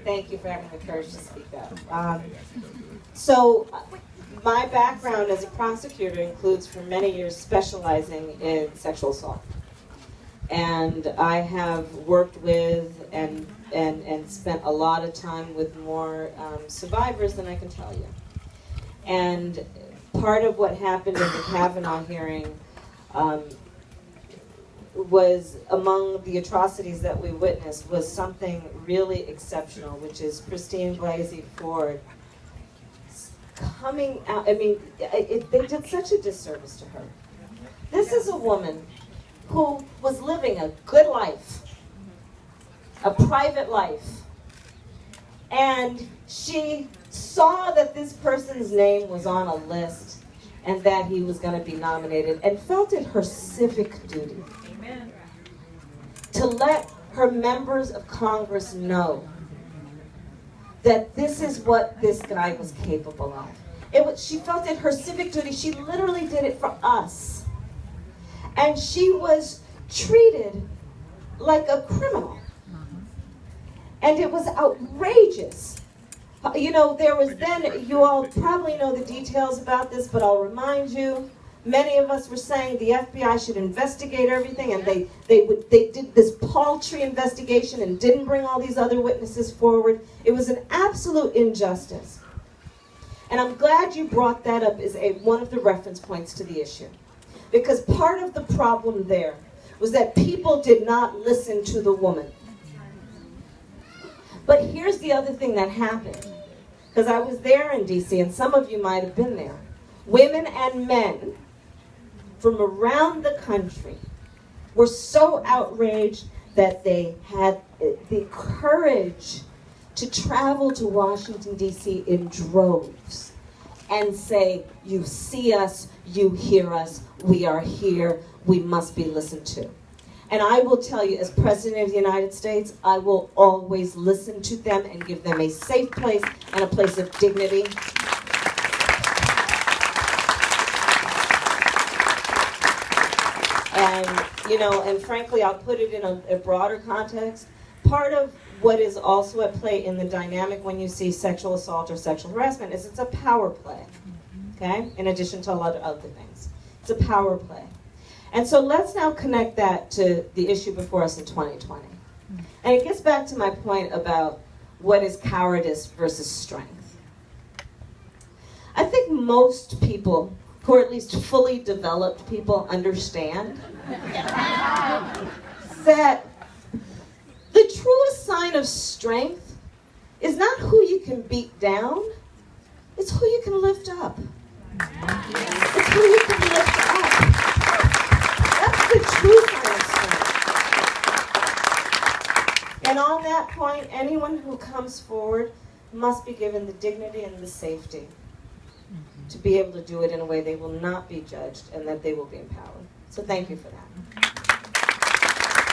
thank you for having the courage to speak up. So my background as a prosecutor includes for many years specializing in sexual assault. And I have worked with and spent a lot of time with more survivors than I can tell you. And part of what happened in the Kavanaugh hearing was, among the atrocities that we witnessed, was something really exceptional, which is Christine Blasey Ford coming out. I mean, they did such a disservice to her. This is a woman who was living a good life, a private life, and she saw that this person's name was on a list and that he was going to be nominated, and felt it her civic duty to let her members of Congress know that this is what this guy was capable of. She felt it her civic duty. She literally did it for us. And she was treated like a criminal. And it was outrageous. You know, there was then, you all probably know the details about this, but I'll remind you, many of us were saying the FBI should investigate everything, and they did this paltry investigation and didn't bring all these other witnesses forward. It was an absolute injustice. And I'm glad you brought that up as one of the reference points to the issue. Because part of the problem there was that people did not listen to the woman. But here's the other thing that happened. Because I was there in D.C., and some of you might have been there. Women and men from around the country were so outraged that they had the courage to travel to Washington, D.C. in droves and say, you see us, you hear us, we are here, we must be listened to. And I will tell you, as President of the United States, I will always listen to them and give them a safe place and a place of dignity. And, you know, and frankly, I'll put it in a broader context. Part of what is also at play in the dynamic when you see sexual assault or sexual harassment is it's a power play, okay? In addition to a lot of other things. It's a power play. And so let's now connect that to the issue before us in 2020. And it gets back to my point about what is cowardice versus strength. I think most people, who are at least fully developed people, understand that the truest sign of strength is not who you can beat down, it's who you can lift up. It's who you can lift up. That's the true sign of strength. And on that point, anyone who comes forward must be given the dignity and the safety to be able to do it in a way they will not be judged and that they will be empowered. So thank you for that.